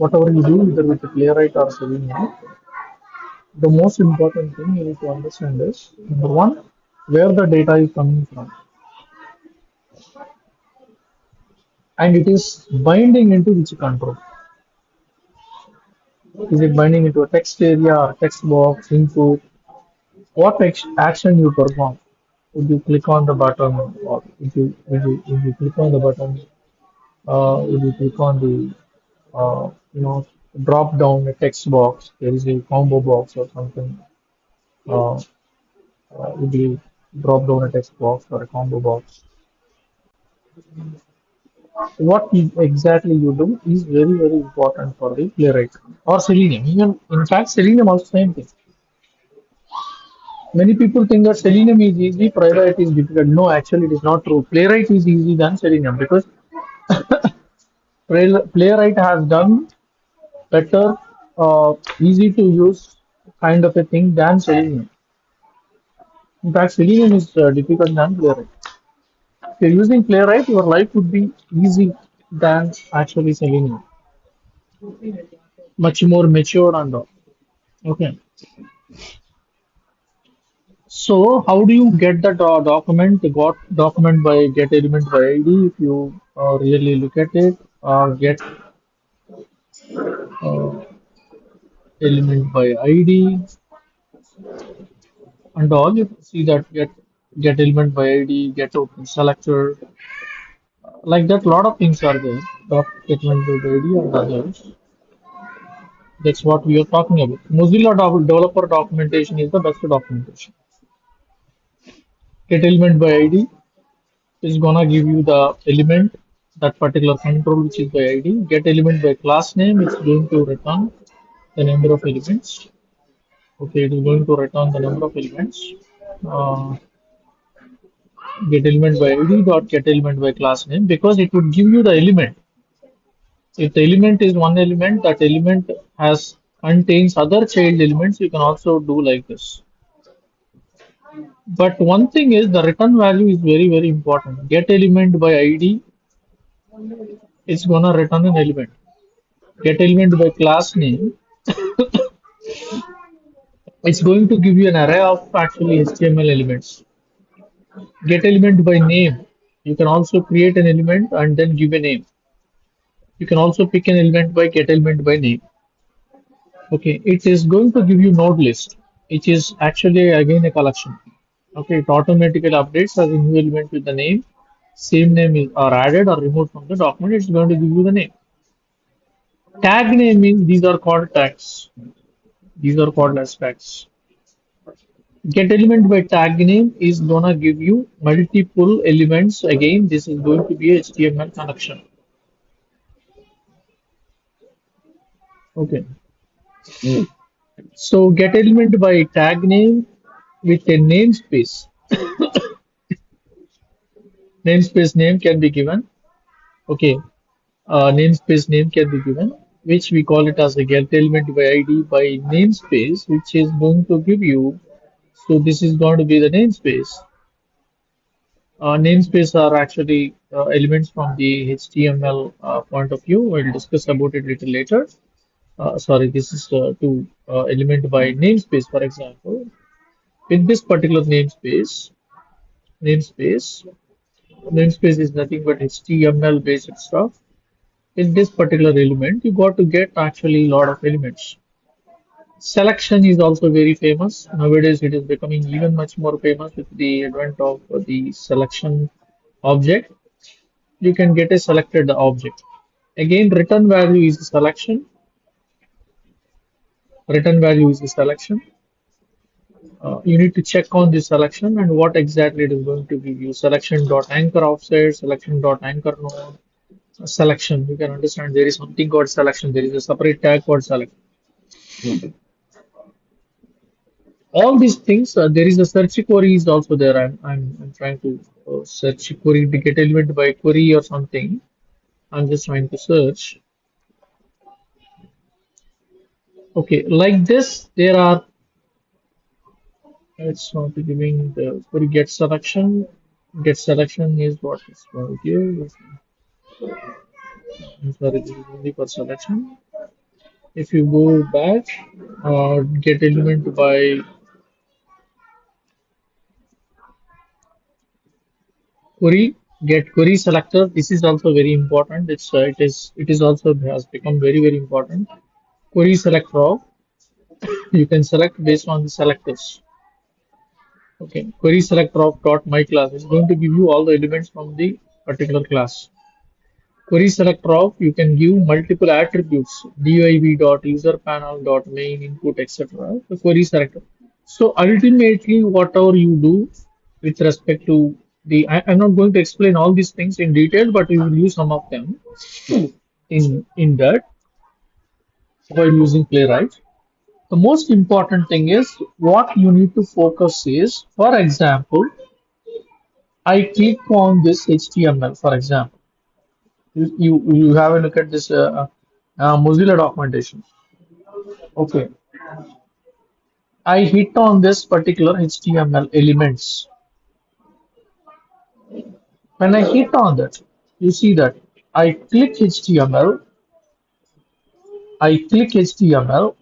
whatever you do, either with the Playwright or Selenium, the most important thing you need to understand is number one, where the data is coming from, and it is binding into which control. Is it binding into a text area or text box, input? What action you perform? Would you click on the button, or if you click on the button, if you click on the drop down a text box, there is a combo box or something. Uh, if you drop down a text box or a combo box, what exactly you do is very very important for the playwright or Selenium. Even in fact, Selenium also same thing. Many people think that Selenium is easy, Playwright is difficult. No, actually, it is not true. Playwright is easy than Selenium because Playwright has done better, easy to use kind of a thing than Selenium. In fact, Selenium is difficult than Playwright. If you're using Playwright, your life would be easy than actually Selenium. Much more mature and all. Okay. So how do you get that document? Got document by get element by ID. If you really look at it, get uh, element by ID and all. You see that get element by ID, get open selector, like that. Lot of things are there. Get element by ID and others. That's what we are talking about. Mozilla developer documentation is the best documentation. Get element by ID is gonna give you the element, that particular control which is by ID. Get element by class name, it's going to return the number of elements. Okay, it is going to return the number of elements. Uh, get element by ID dot get element by class name, because it would give you the element. If the element is one element, that element has contains other child elements. You can also do like this. But one thing is the return value is very very important. Get element by ID is gonna return an element. Get element by class name, it's going to give you an array of actually HTML elements. Get element by name, you can also create an element and then give a name. You can also pick an element by get element by name. Okay, it is going to give you node list, which is actually again a collection. Okay, it automatically updates as a new element with the name. Same name is are added or removed from the document. It's going to give you the name. Tag name means these are called tags. These are called as tags. Get element by tag name is gonna give you multiple elements. Again, this is going to be a HTML connection. Okay. So get element by tag name with a namespace. Namespace name can be given. Okay. Namespace name can be given, which we call it as a get element by ID by namespace, which is going to give you. So this is going to be the namespace. Namespace are actually elements from the HTML point of view. We'll discuss about it little later. Sorry, this is to element by namespace, for example. In this particular namespace, namespace is nothing but HTML based stuff. In this particular element, you got to get actually a lot of elements. Selection is also very famous. Nowadays, it is becoming even much more famous with the advent of the selection object. You can get a selected object. Again, return value is a selection. Return value is a selection. You need to check on this selection and what exactly it is going to give you. Selection dot anchor offset, selection dot anchor node, selection. You can understand there is something called selection. There is a separate tag called select. All these things. There is a search query is also there. I'm trying to search query to get element by query or something. I'm just trying to search. Okay, like this, there are. It's not giving the query get selection. Get selection is what is going to give. I'm sorry, this is only for selection. If you go back, get element by query, get query selector. This is also very important. It is also has become very important. Query selector of, you can select based on the selectors. Okay, query selector of dot my class is going to give you all the elements from the particular class. Query selector of, you can give multiple attributes, div dot user panel dot main input, etc. The query selector. So ultimately whatever you do with respect to I'm not going to explain all these things in detail, but we will use some of them in that while using playwright. The most important thing is what you need to focus is, for example, I click on this HTML, for example. You have a look at this Mozilla documentation. Okay, I hit on this particular HTML elements. When I hit on that, you see that I click HTML, I click HTML,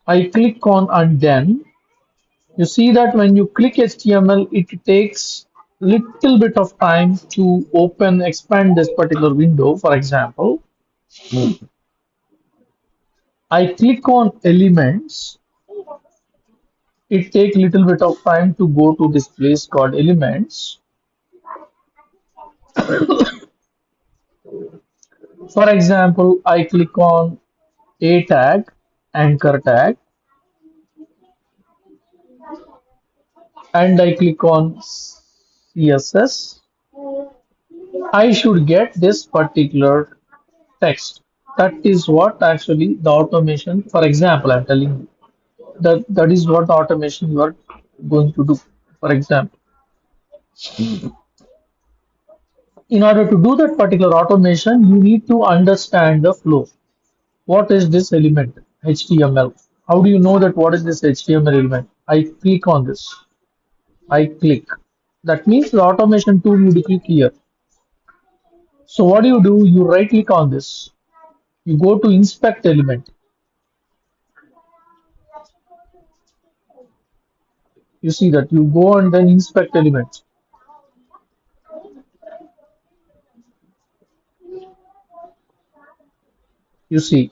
I click on and then you see that when you click HTML, it takes little bit of time to open, expand this particular window. For example, I click on elements, it take little bit of time to go to this place called elements. For example, I click on a tag, anchor tag, and I click on CSS. I should get this particular text. That is what actually the automation, for example, I'm telling you that is what the automation you are going to do. For example, in order to do that particular automation, you need to understand the flow. What is this element? HTML. How do you know that what is this HTML element? I click on this. I click. That means the automation tool you click here. So what do? You right click on this. You go to inspect element. You see that you go and then inspect element. You see,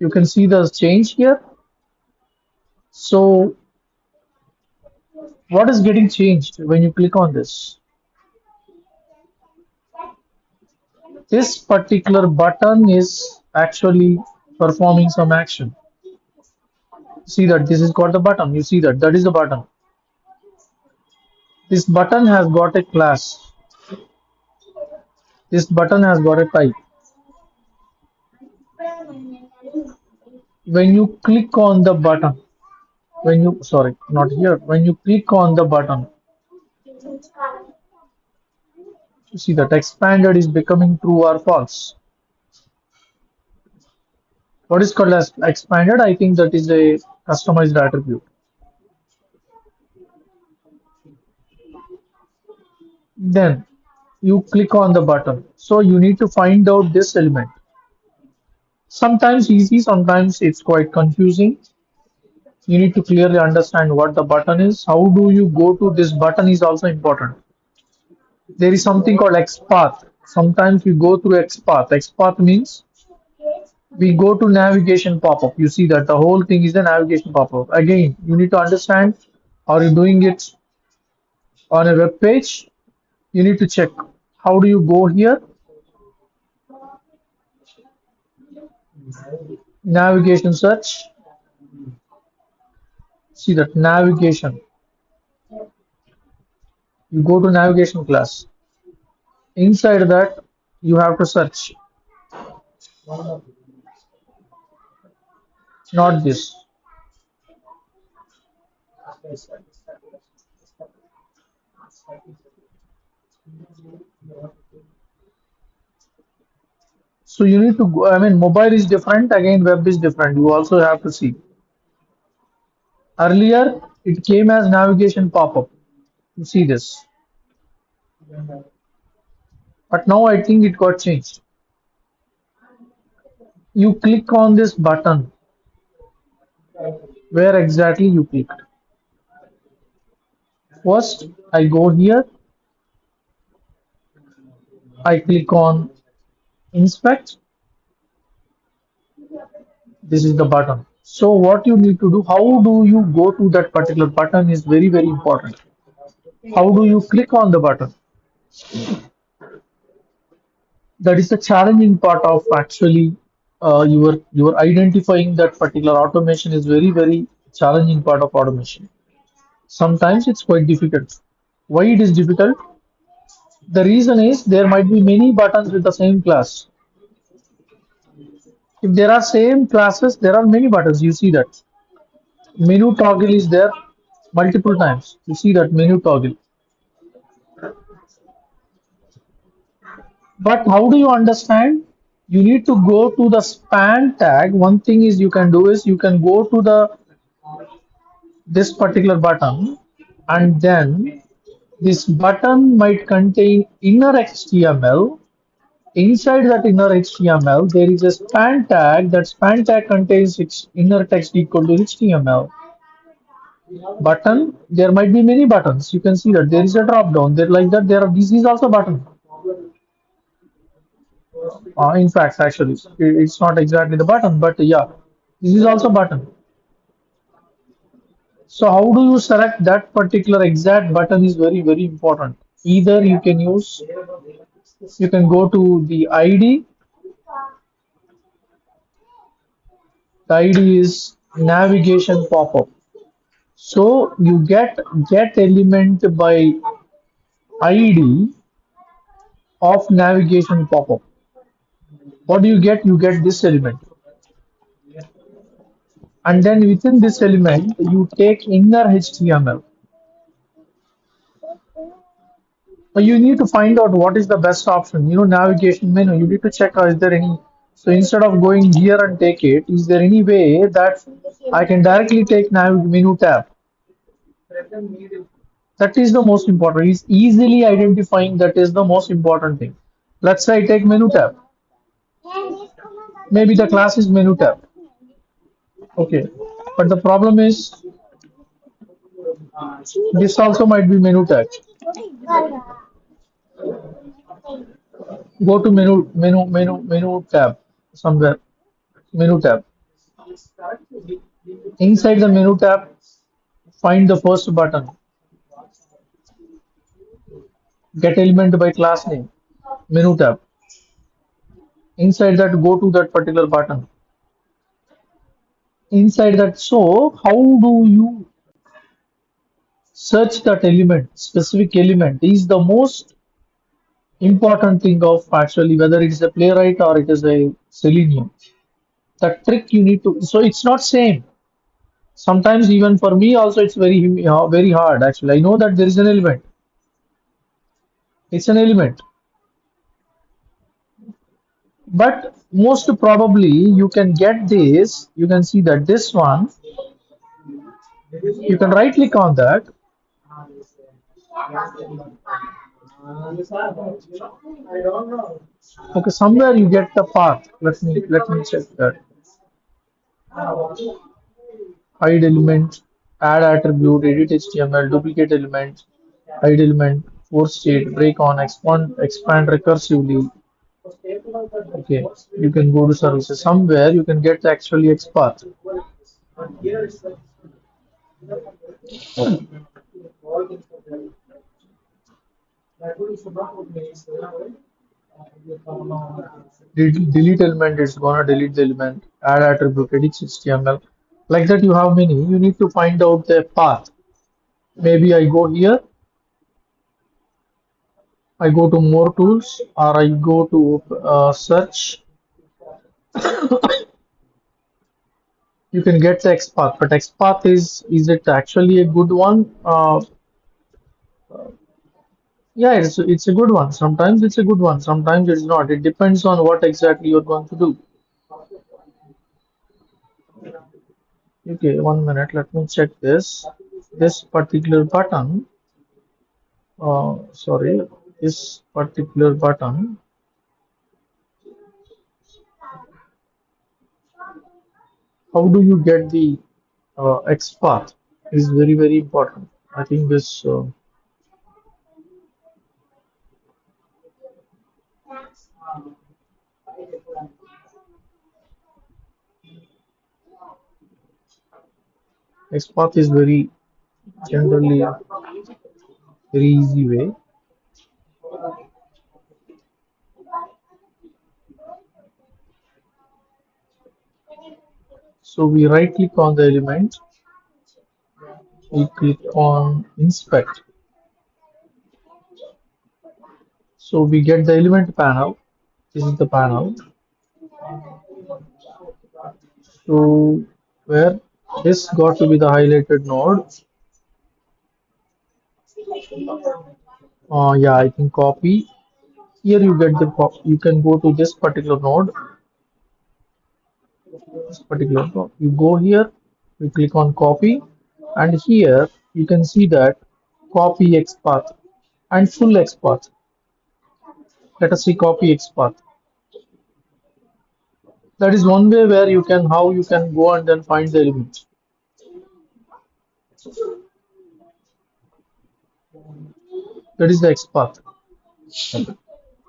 you can see the change here. So what is getting changed when you click on this? This particular button is actually performing some action. See that this is called the button. You see that is the button. This button has got a class. This button has got a type. When you click on the button, when you sorry, not here. When you click on the button, you see that expanded is becoming true or false. What is called as expanded? I think that is a customized attribute. Then you click on the button. So you need to find out this element. Sometimes easy, sometimes it's quite confusing. You need to clearly understand what the button is. How do you go to this button is also important. There is something called XPath. Sometimes we go through XPath. XPath means we go to navigation pop-up. You see that the whole thing is a navigation pop-up. Again, you need to understand, are you doing it on a web page? You need to check. How do you go here? Navigation search. See that navigation. You go to navigation class. Inside that, you have to search. Not this. So you need to go, I mean, mobile is different, again, web is different. You also have to see. Earlier, it came as navigation pop-up. You see this. But now I think it got changed. You click on this button. Where exactly you clicked? First, I go here, I click on inspect. This is the button. So what you need to do, how do you go to that particular button is very, very important. How do you click on the button? That is the challenging part of actually your identifying that particular automation is very, very challenging part of automation. Sometimes it's quite difficult. Why it is difficult? The reason is there might be many buttons with the same class. If there are same classes, there are many buttons. You see that menu toggle is there multiple times. You see that menu toggle. But how do you understand? You need to go to the span tag. One thing is you can do is you can go to the this particular button, and then this button might contain inner HTML. Inside that inner HTML, there is a span tag. That span tag contains its inner text equal to HTML. Button, there might be many buttons. You can see that there is a drop down. There like that. There are this is also button. In fact, actually, it's not exactly the button, but yeah, this is also button. So how do you select that particular exact button is very, very important. Either you can use, you can go to the ID. The ID is navigation pop-up. So you get element by ID of navigation pop-up. What do you get? You get this element. And then within this element, you take inner HTML. But you need to find out what is the best option. You know, navigation menu. You need to check is there any. So instead of going here and take it, is there any way that I can directly take nav menu tab? That is the most important. Is easily identifying that is the most important thing. Let's say I take menu tab. Maybe the class is menu tab. Okay. But the problem is this also might be menu tag. Go to menu tab somewhere. Menu tab. Inside the menu tab, find the first button. Get element by class name. Menu tab. Inside that, go to that particular button. Inside that, so how do you search that element? Specific element is the most important thing of actually whether it is a playwright or it is a Selenium. The trick you need to, so it's not same. Sometimes even for me also it's very hard actually. I know that there is an element. It's an element. But most probably you can get this. You can see that this one, you can right click on that. Okay, somewhere you get the path. Let me check that. Hide element, add attribute, edit HTML, duplicate element, hide element, force state, break on, expand recursively. Okay, you can go to services. Somewhere you can get actually XPath. Delete element, it's gonna delete the element, add attribute, edit HTML. Like that, you have many. You need to find out the path. Maybe I go here, I go to more tools, or I go to search. You can get the XPath, but XPath is it actually a good one? Yeah, it's a good one. Sometimes it's a good one, sometimes it's not. It depends on what exactly you're going to do. Okay, 1 minute. Let me check this. This particular button. Sorry, this particular button. how do you get the XPath is very, very important. I think this XPath is very generally very easy way. So we right click on the element, we click on inspect. So we get the element panel. This is the panel. So where this got to be the highlighted node. Yeah, I can copy. Here you get the you can go to this particular node. This particular node. You go here, you click on copy, and here you can see that copy XPath and full XPath. Let us see copy XPath. That is one way where you can how you can go and then find the element. That is the XPath.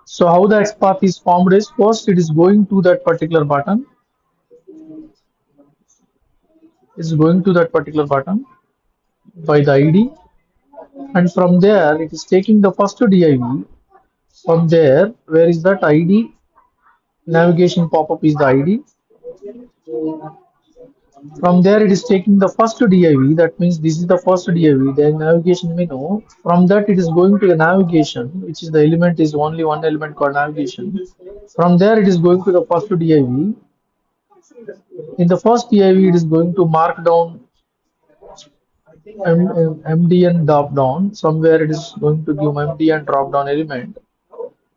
So how the XPath is formed is first it is going to that particular button. It's going to that particular button by the ID, and from there it is taking the first div. From there, where is that ID? Navigation pop-up is the ID. From there, it is taking the first div. That means this is the first div. The navigation menu. From that, it is going to the navigation, which is the element is only one element called navigation. From there, it is going to the first div. In the first div, it is going to mark down MDN drop down. Somewhere it is going to give MDN drop down element.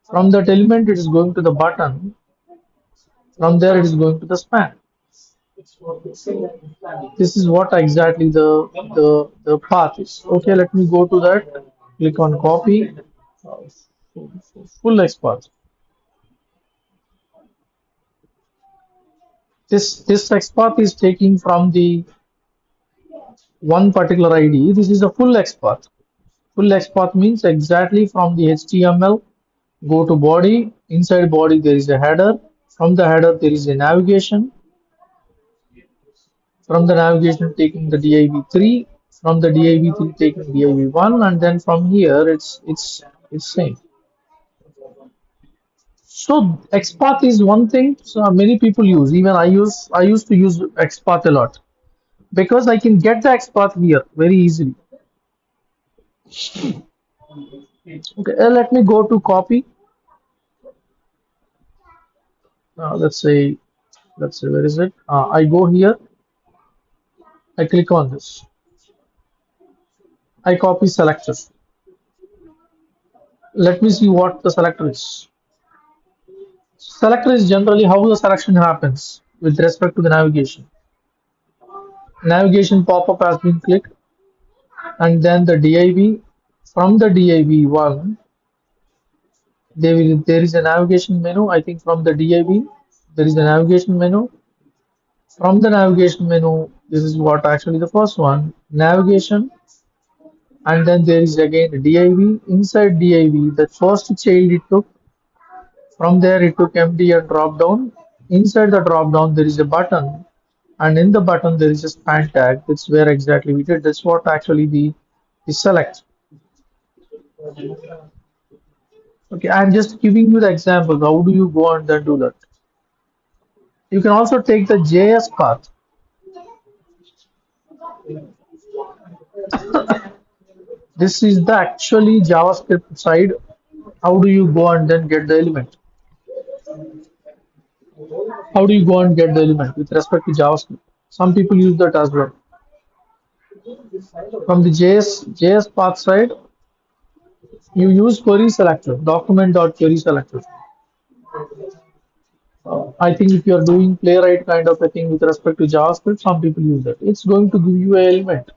From that element, it is going to the button. From there, it is going to the span. This is what exactly the path is. Okay, let me go to that. Click on copy. Full XPath. This XPath is taking from the one particular ID. This is a full XPath. Full XPath means exactly from the HTML. Go to body. Inside body there is a header. From the header there is a navigation. From the navigation taking the div3. From the div3 taking div1, and then from here it's same. So XPath is one thing so many people use. Even I used to use XPath a lot because I can get the XPath here very easily. Okay, let me go to copy. Let's say where is it? I go here. I click on this. I copy selector. Let me see what the selector is. Selector is generally how the selection happens with respect to the navigation. Navigation pop-up has been clicked, and then the div. From the div1 there is a navigation menu. I think from the div there is a navigation menu. From the navigation menu, this is what actually the first one, navigation, and then there is again div. Inside div, the first child it took. From there it took MD and drop down. Inside the drop down there is a button, and in the button there is a span tag. That's where exactly we did. That's what actually the select. Okay, I'm just giving you the example. How do you go and then do that? You can also take the JS path. This is the actually JavaScript side. How do you go and then get the element? How do you go and get the element with respect to JavaScript? Some people use that as well. From the JS path side, you use query selector, document.query selector. I think if you are doing playwright kind of a thing with respect to JavaScript, some people use that. It's going to give you an element.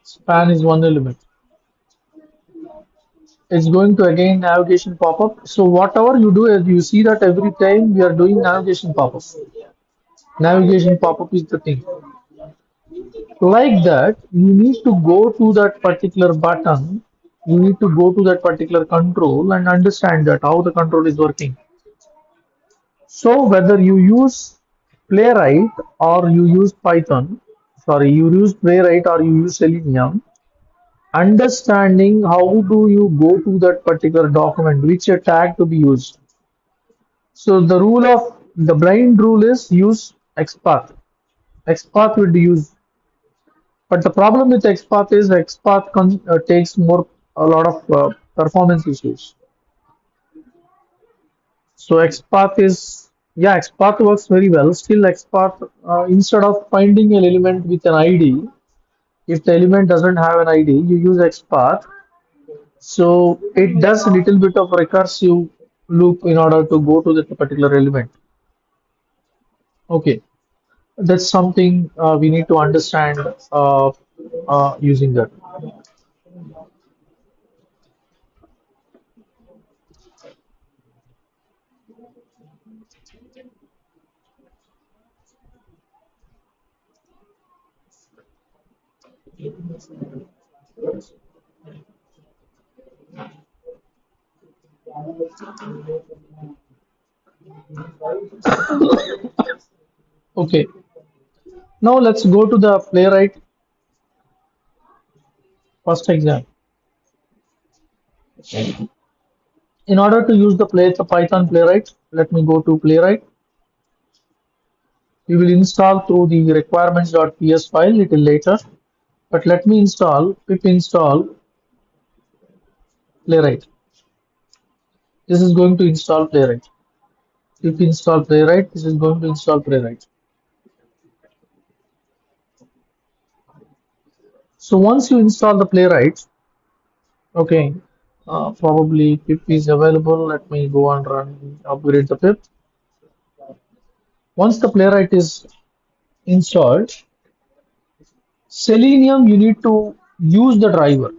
Span is one element. It's going to again navigation pop-up. So whatever you do is you see that every time we are doing navigation pop-up. navigation pop-up is the thing. Like that, you need to go to that particular button, you need to go to that particular control and understand that how the control is working. So whether you use Playwright or you use Python, sorry, you use Playwright or you use Selenium, understanding how do you go to that particular document, which a tag to be used. So the rule of the blind rule is use XPath. XPath would use, but the problem with XPath is XPath takes more a lot of performance issues. So XPath is, yeah, XPath works very well. Still, XPath instead of finding an element with an ID, if the element doesn't have an ID, you use XPath. So it does a little bit of recursive loop in order to go to that particular element. Okay, that's something we need to understand using that. Okay, now let's go to the playwright first exam. In order to use the Python playwright, let me go to playwright. We will install through the requirements.ps file little later. But let me install pip install playwright. This is going to install playwright. Pip install playwright. This is going to install playwright. So once you install the playwright, okay, probably pip is available. Let me go and run upgrade the pip. Once the playwright is installed, Selenium you need to use the driver.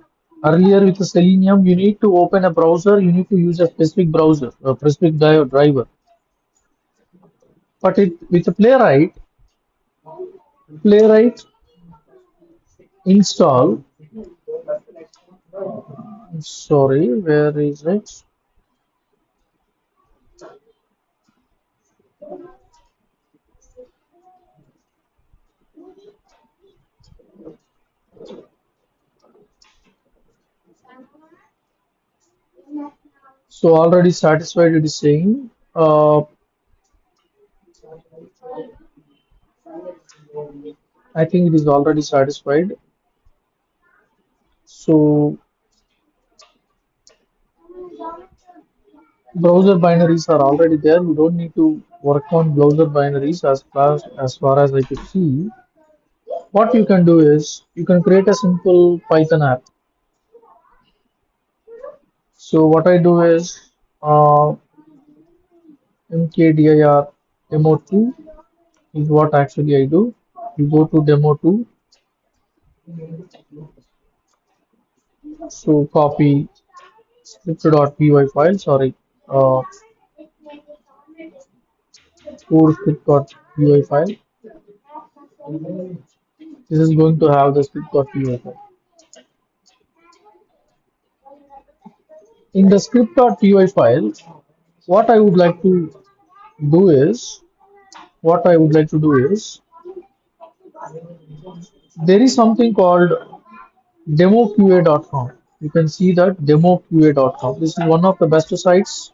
Earlier with the Selenium, you need to open a browser, you need to use a specific browser, a specific driver. But with the Playwright install, sorry, where is it? So already satisfied it is saying, I think it is already satisfied. So browser binaries are already there. You don't need to work on browser binaries as far as I could see. What you can do is you can create a simple Python app. So what I do is mkdir demo2 is what actually I do. You go to demo2, so copy script.py file, sorry, core script.py file. This is going to have the script.py file. In the script.py file, what I would like to do is, what I would like to do is, there is something called demoqa.com. You can see that demoqa.com. This is one of the best sites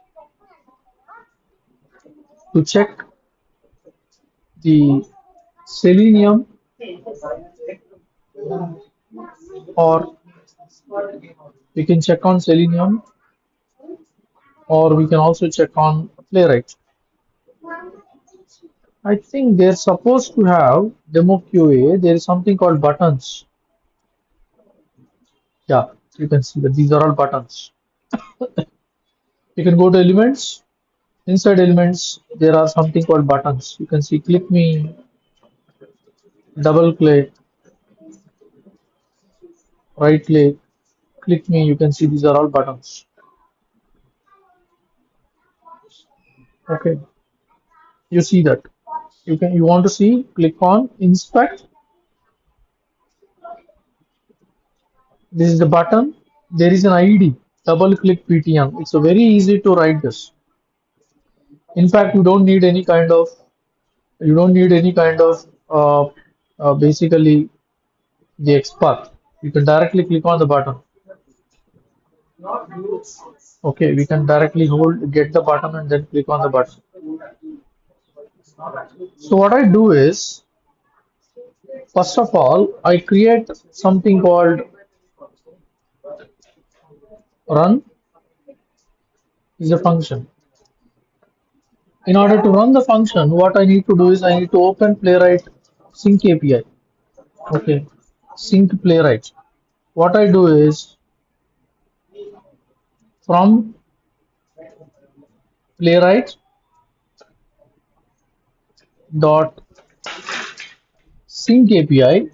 to check the Selenium, or we can check on Selenium, or we can also check on Playwright. I think they're supposed to have demo QA. There is something called buttons. Yeah, you can see that these are all buttons. You can go to elements. Inside elements, there are something called buttons. You can see click me, double click, right click, click me. You can see these are all buttons. Okay, you see that. You want to see, click on inspect. This is the button. There is an ID. Double click PTM. It's a very easy to write this. In fact, you don't need any kind of basically the expert. You can directly click on the button. Okay, we can directly get the button and then click on the button. So what I do is, first of all, I create something called run is a function. In order to run the function, what I need to do is I need to open Playwright Sync API. Okay, Sync Playwright. What I do is from Playwright dot Sync API,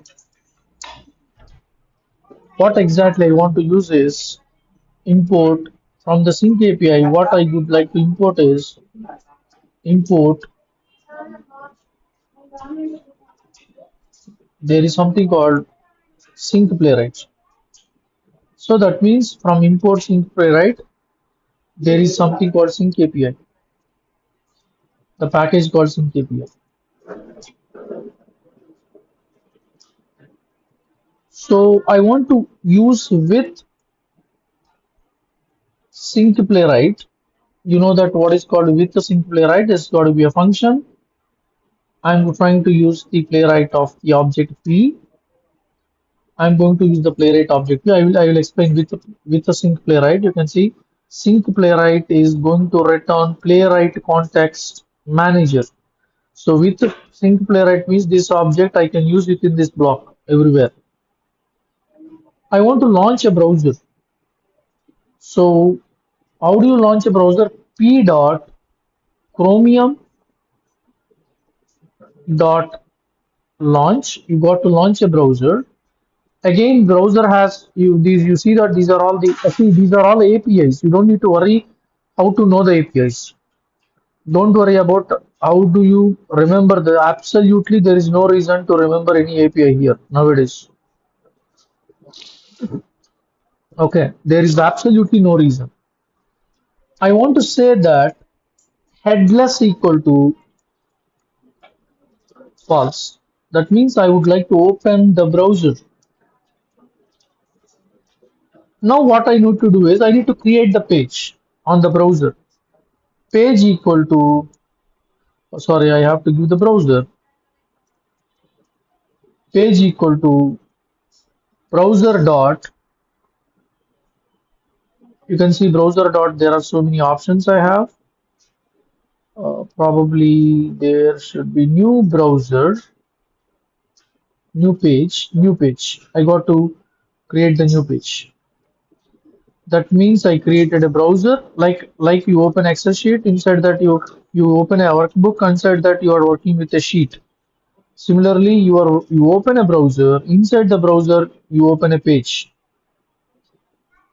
what exactly I want to use is import from the Sync API. What I would like to import is import. There is something called Sync Playwright. So that means from import Sync Playwright, there is something called Sync API. The package called Sync API. So I want to use with Sync Playwright. You know that what is called with the Sync Playwright is got to be a function. I'm trying to use the playwright of the object P. I'm going to use the playwright object P. I will explain with the sync playwright. You can see sync playwright is going to return playwright context manager. So with the sync playwright means this object I can use within this block everywhere. I want to launch a browser. So how do you launch a browser? P dot chromium dot launch. You got to launch a browser. Again, browser has you see that these are all these are all APIs. You don't need to worry how to know the APIs. Don't worry about how do you remember the absolutely there is no reason to remember any API here nowadays. Okay, there is absolutely no reason. I want to say that headless equal to false. That means I would like to open the browser. Now what I need to do is I need to create the page on the browser. Page equal to, sorry, I have to give the browser. Page equal to browser dot, you can see browser dot, there are so many options I have. Probably there should be new browser, new page. I got to create the new page. That means I created a browser like you open Excel sheet, inside that you open a workbook, inside that you are working with a sheet. Similarly, you open a browser, inside the browser you open a page.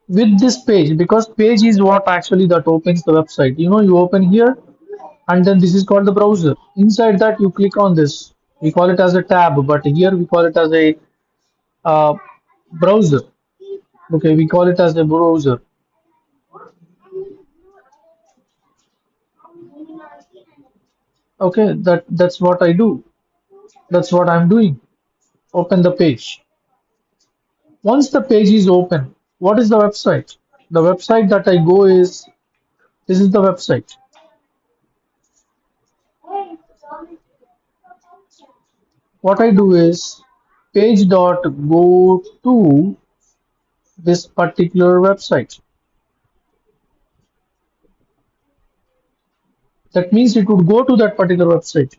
With this page, because page is what actually that opens the website. You know, you open here and then this is called the browser. Inside that you click on this. We call it as a tab, but here we call it as a uh, browser. Okay, we call it as a browser. Okay, that's what I do. That's what I'm doing. Open the page. Once the page is open, what is the website? The website that I go is this is the website. What I do is page dot go to this particular website. That means it would go to that particular website.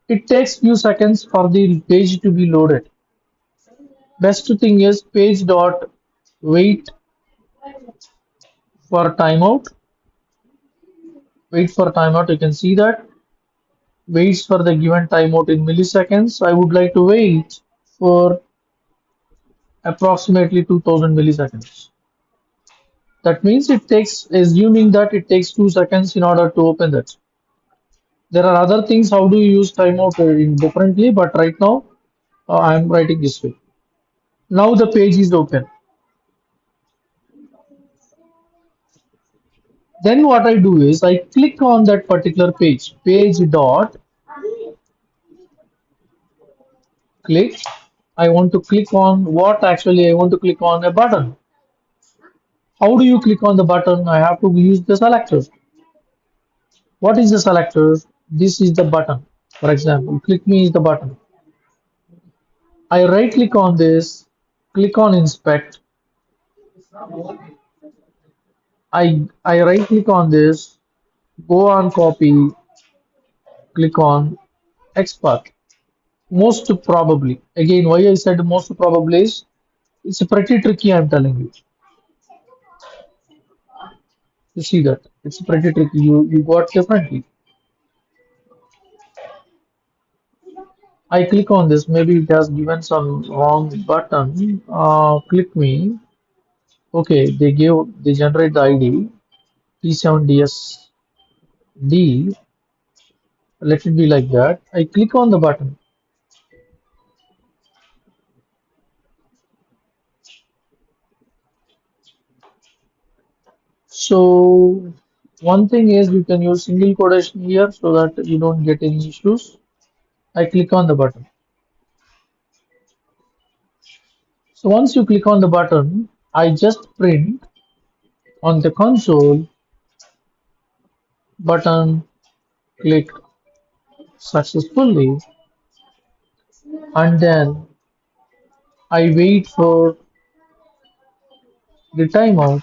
It takes few seconds for the page to be loaded. Best thing is page dot wait for timeout. Wait for timeout. You can see that waits for the given timeout in milliseconds. I would like to wait for approximately 2000 milliseconds. That means it takes, assuming that it takes 2 seconds in order to open that. There are other things how do you use timeout in differently, but right now I am writing this way. Now the page is open. Then what I do is I click on that particular page, page dot click. I want to click on what actually I want to click on a button. How do you click on the button? I have to use the selector. What is the selector? This is the button. For example, click me is the button. I right click on this, click on inspect. I right click on this, go on copy, click on export. Most probably. Again, why I said most probably is it's pretty tricky, I'm telling you. You see that? It's pretty tricky. You got differently. I click on this, maybe it has given some wrong button. Click me. Okay, they generate the ID P7DSD. Let it be like that. I click on the button. So one thing is you can use single quotation here so that you don't get any issues. I click on the button. So once you click on the button, I just print on the console button clicked successfully, and then I wait for the timeout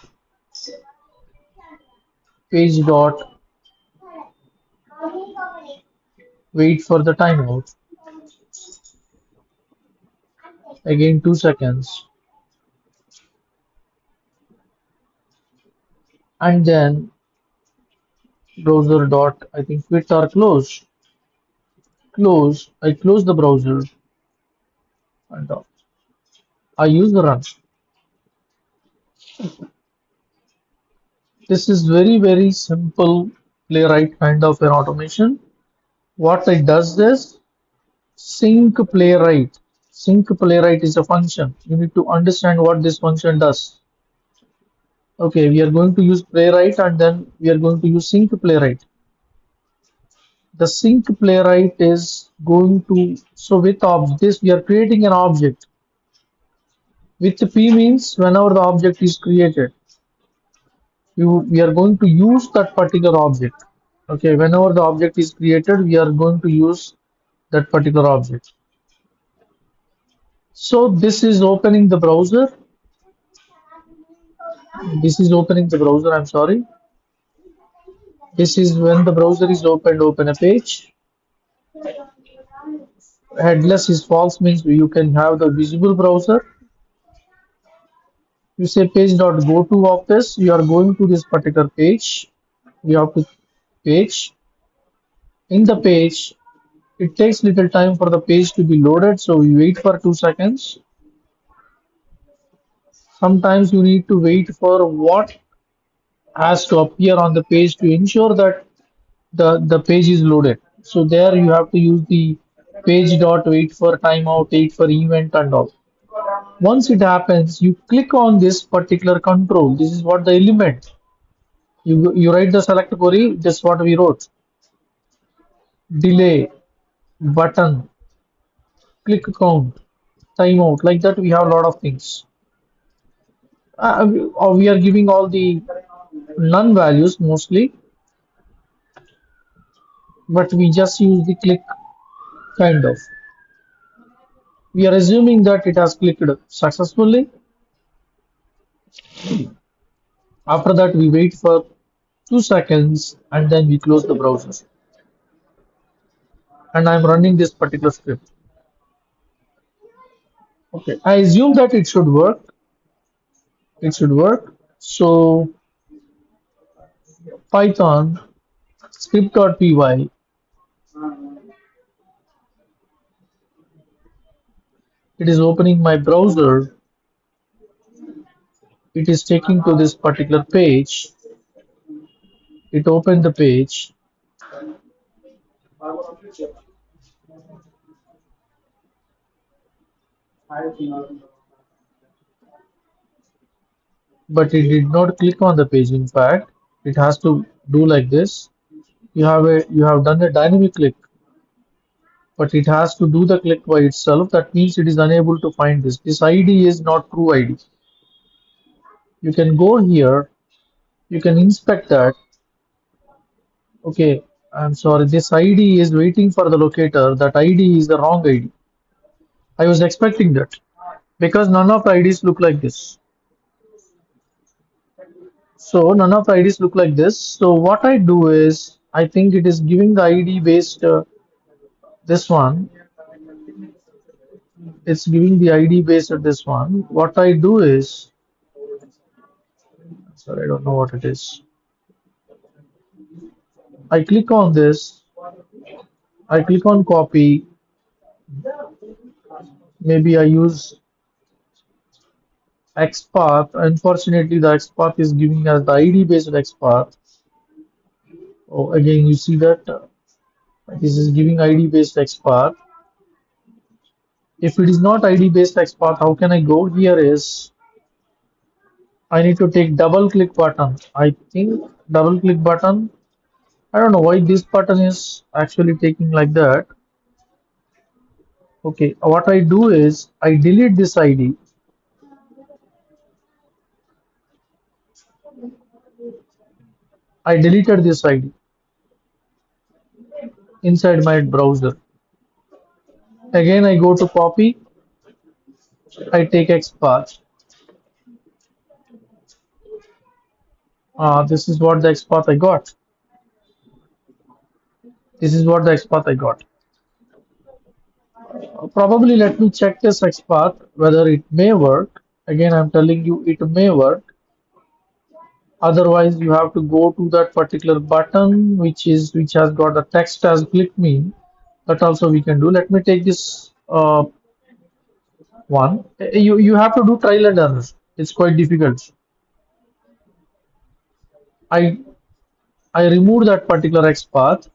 page dot wait for the timeout again 2 seconds, and then browser dot I think quit or close. I close the browser and I use the run. This is very simple playwright kind of an automation. What it does is sync playwright. Sync playwright is a function. You need to understand what this function does. Okay, we are going to use playwright and then we are going to use sync playwright. The sync playwright is going to, so with this we are creating an object. With P means whenever the object is created, we are going to use that particular object. Okay, whenever the object is created, we are going to use that particular object. So this is opening the browser. This is opening the browser, I'm sorry. This is when the browser is opened, open a page. Headless is false means you can have the visible browser. You say page dot go to of this, you are going to this particular page. You have to page. In the page, it takes little time for the page to be loaded, so we wait for 2 seconds. Sometimes you need to wait for what has to appear on the page to ensure that the page is loaded. So there you have to use the page dot wait for timeout, wait for event and all. Once it happens, you click on this particular control. This is what the element. You write the select query. This is what we wrote. Delay, button, click count, timeout. Like that, we have a lot of things. We are giving all the none values mostly, but we just use the click kind of. We are assuming that it has clicked successfully. After that, we wait for 2 seconds and then we close the browser. And I'm running this particular script. Okay, I assume that it should work. It should work. So Python script.py, it is opening my browser. It is taking to this particular page. It opened the page. But it did not click on the page. In fact, it has to do like this. You have done a dynamic click, but it has to do the click by itself. That means it is unable to find this. This ID is not true ID. You can go here, you can inspect that. Okay, I'm sorry, this ID is waiting for the locator. That ID is the wrong ID. I was expecting that because none of the IDs look like this. So none of the IDs look like this. So what I do is I think it is giving the ID based this one. It's giving the ID based at this one. What I do is, sorry, I don't know what it is. I click on this. I click on copy. Maybe I use XPath. Unfortunately, the XPath is giving us the ID based XPath. Oh, again, you see that this is giving ID based XPath. If it is not ID based XPath, how can I go here is I need to take double click button. I think double click button. I don't know why this button is actually taking like that. Okay, what I do is I delete this ID. I deleted this ID inside my browser. Again, I go to copy. I take XPath. This is what the XPath I got. This is what the XPath I got. Probably let me check this XPath whether it may work. Again, I'm telling you it may work. Otherwise, you have to go to that particular button which has got the text as click me. That also we can do. Let me take this one. You have to do trial and error. It's quite difficult. I I remove that particular XPath.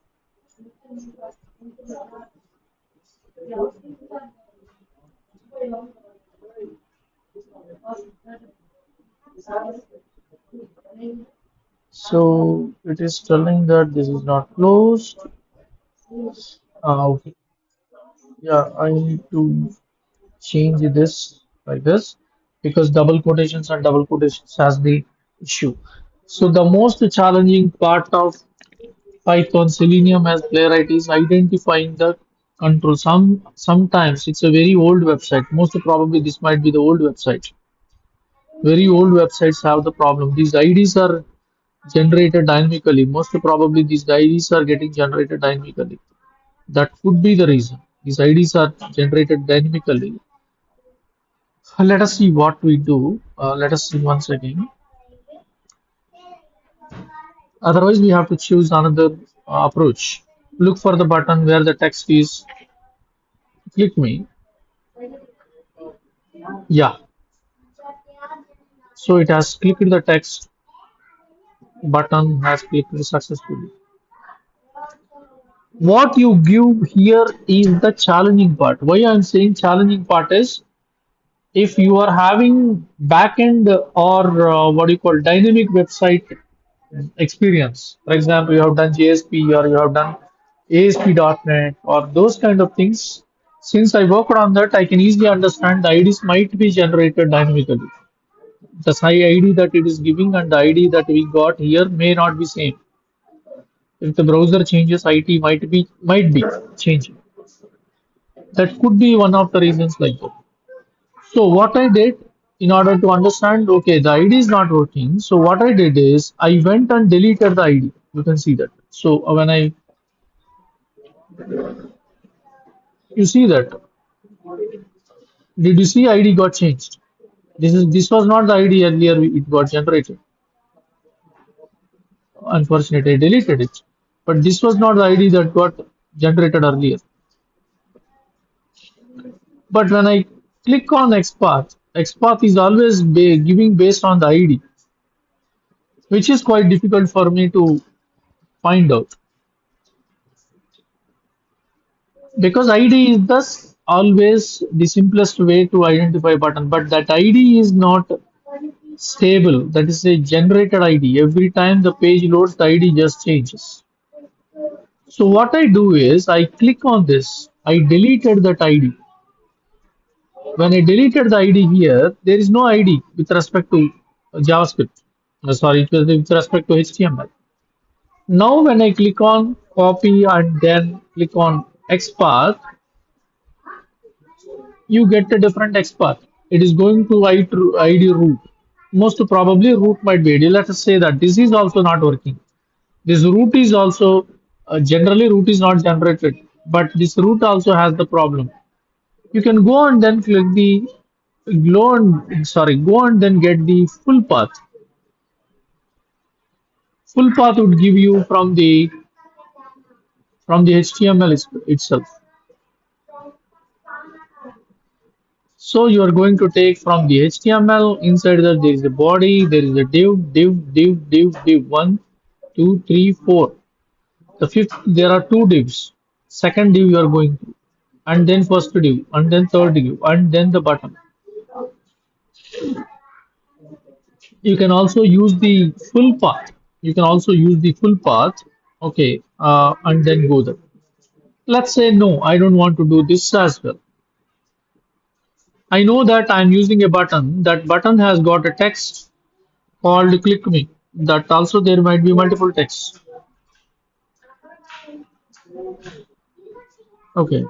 So it is telling that this is not closed. Okay. Yeah, I need to change this like this because double quotations and double quotations has the issue. So the most challenging part of Python Selenium as Playwright is identifying the control. Sometimes it's a very old website. Most probably this might be the old website. Very old websites have the problem. These IDs are generated dynamically. Most probably these IDs are getting generated dynamically. That could be the reason. These IDs are generated dynamically. Let us see what we do. Let us see once again. Otherwise, we have to choose another approach. Look for the button where the text is. Click me. Yeah. So it has clicked the text button has clicked successfully. What you give here is the challenging part. Why I'm saying challenging part is if you are having backend or what you call dynamic website experience. For example, you have done JSP or you have done ASP.NET or those kind of things. Since I worked on that, I can easily understand the IDs might be generated dynamically. The ID that it is giving and the ID that we got here may not be same. If the browser changes, IT might be changing. That could be one of the reasons like that. So what I did in order to understand, okay, the ID is not working. So what I did is I went and deleted the ID. You can see that. So when you see that, did you see ID got changed? This was not the ID earlier it got generated. Unfortunately, I deleted it. But this was not the ID that got generated earlier. But when I click on XPath, XPath is always giving based on the ID, which is quite difficult for me to find out. Because ID is thus always the simplest way to identify a button, but that ID is not stable. That is a generated ID. Every time the page loads, the ID just changes. So what I do is I click on this. I deleted that ID. When I deleted the ID here, there is no ID with respect to JavaScript. Sorry, with respect to HTML. Now when I click on copy and then click on XPath, you get a different XPath. It is going to ID root. Most probably root might be ID. Let us say that this is also not working. This root is also generally root is not generated, but this root also has the problem. You can go and then click the go and then get the full path. Full path would give you from the HTML itself. So you are going to take from the HTML. Inside that there is a body, there is a div, 1, 2, 3, 4. The fifth, there are two divs. Second div you are going to, and then first div, and then third div, and then the button. You can also use the full path. You can also use the full path. Okay, and then go there. Let's say no, I don't want to do this as well. I know that I'm using a button. That button has got a text called click me. That also there might be multiple texts. Okay,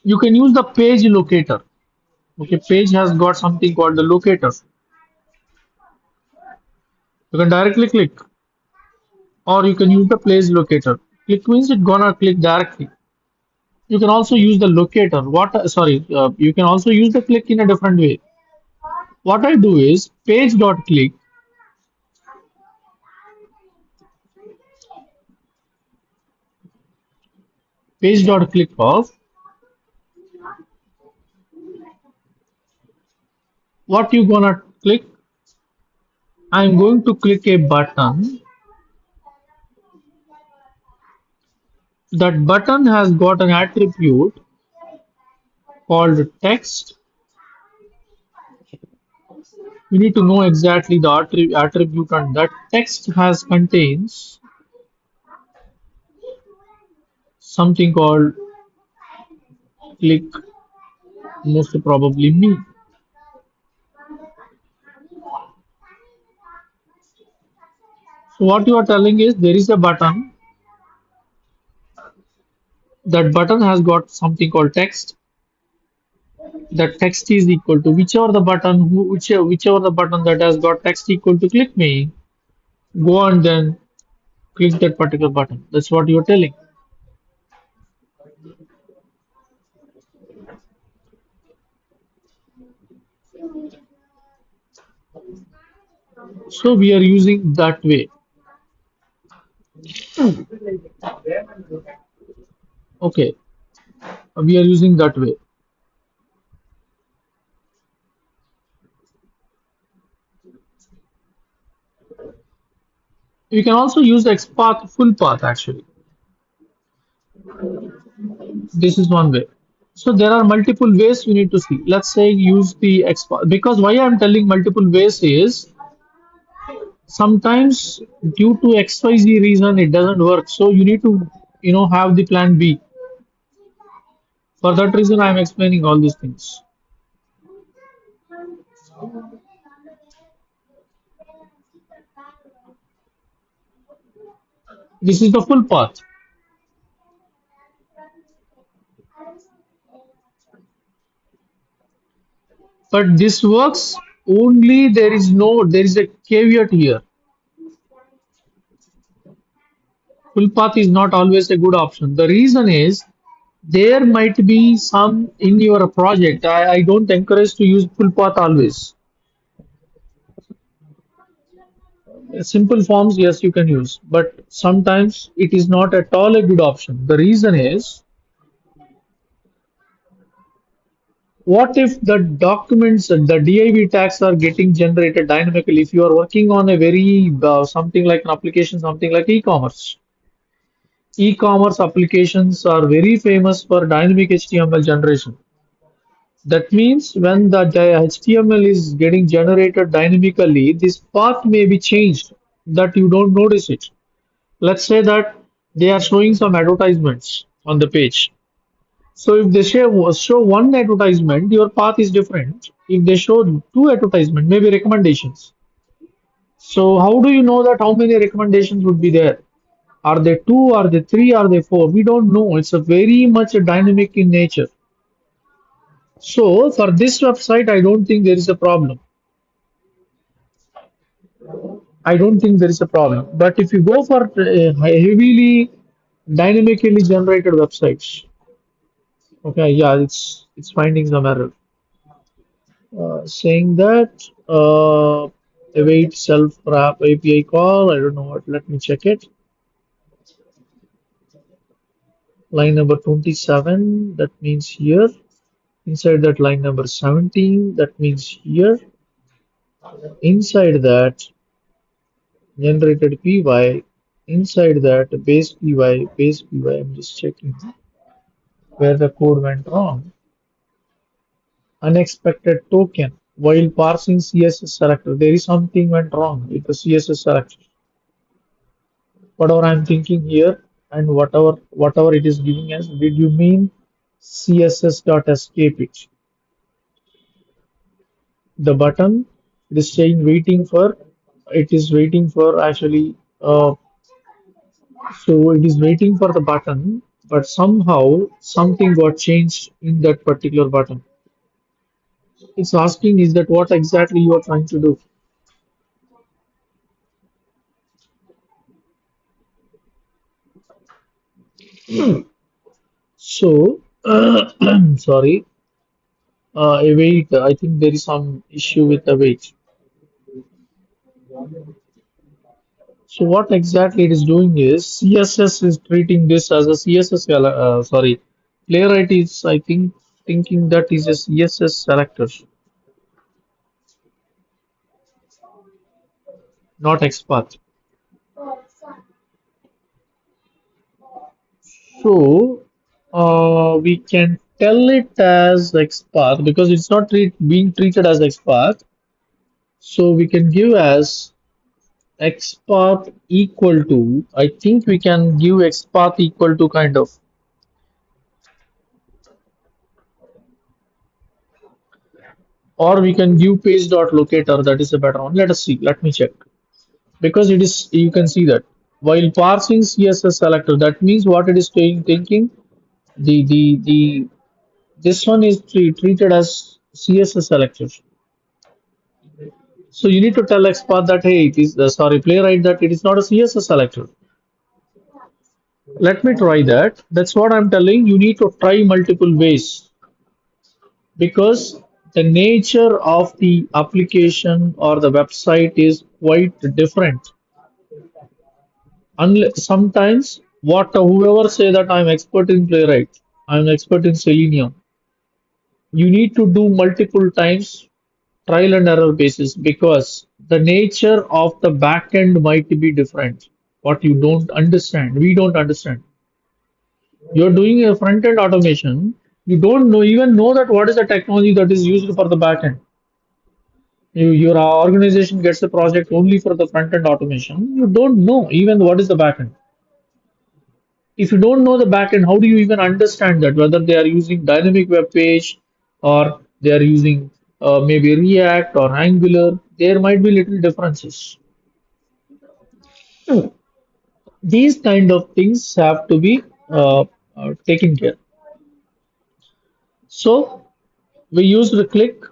you can use the page locator. Okay, page has got something called the locator. You can directly click, or you can use the place locator. Click means it's gonna click directly. You can also use the locator. You can also use the click in a different way. What I do is page.click of what you gonna click. I'm going to click a button. That button has got an attribute called text. You need to know exactly the attribute, and that text has contains something called click, most probably me. So what you are telling is there is a button. That button has got something called text. That text is equal to whichever the button that has got text equal to click me. Go and then click that particular button. That's what you are telling. So we are using that way. Okay, we are using that way. You can also use the XPath full path actually. This is one way. So there are multiple ways you need to see. Let's say use the XPath, because why I'm telling multiple ways is sometimes due to XYZ reason it doesn't work. So you need to have the plan B. For that reason I'm explaining all these things. This is the full path. But this works only there is a caveat here. Full path is not always a good option. The reason is there might be some in your project. I don't encourage to use full path always. Simple forms, yes, you can use, but sometimes it is not at all a good option. The reason is, what if the documents, the div tags are getting generated dynamically? If you are working on a very something like an application, something like e-commerce, E-commerce applications are very famous for dynamic HTML generation. That means when the HTML is getting generated dynamically, this path may be changed that you don't notice it. Let's say that they are showing some advertisements on the page. So if they show one advertisement, your path is different. If they show two advertisements, maybe recommendations. So how do you know that how many recommendations would be there? Are they two? Are they three? Are they four? We don't know. It's a very much dynamic in nature. So for this website, I don't think there is a problem. I don't think there is a problem. But if you go for heavily dynamically generated websites, okay, yeah, it's finding some error. Saying that await self wrap API call. I don't know what. Let me check it. Line number 27. That means here. Inside that line number 17. That means here. Inside that generated py. Inside that base py. I'm just checking where the code went wrong. Unexpected token. While parsing CSS selector, there is something went wrong with the CSS selector. Whatever I'm thinking here and whatever it is giving us, did you mean CSS dot escape it? The button it is saying waiting for it is waiting for actually so it is waiting for the button, but somehow something got changed in that particular button. It's asking is that what exactly you are trying to do. So sorry, await. I think there is some issue with the wait. So what exactly it is doing is CSS is treating this as a CSS. Sorry, Playwright is I think thinking that is a CSS selector, not XPath. So we can tell it as XPath because it's not being treated as XPath. So we can give as XPath equal to. I think we can give XPath equal to kind of, or we can give page dot locator. That is a better one. Let us see. Let me check. Because it is you can see that while parsing CSS selector that means what it is thinking the this one is treated as CSS selector, so you need to tell XPath that hey it is sorry playwright that it is not a CSS selector. Let me try that. That's what I'm telling you need to try multiple ways because the nature of the application or the website is quite different. Unless sometimes what whoever say that I'm expert in playwright, I'm expert in selenium, you need to do multiple times trial and error basis because the nature of the backend might be different. What you don't understand, we don't understand. You're doing a front end automation, you don't know even know that what is the technology that is used for the backend. Your organization gets the project only for the front end automation, you don't know even what is the backend. If you don't know the backend, how do you even understand that whether they are using dynamic web page or they are using maybe React or Angular? There might be little differences. These kind of things have to be taken care. So we used the click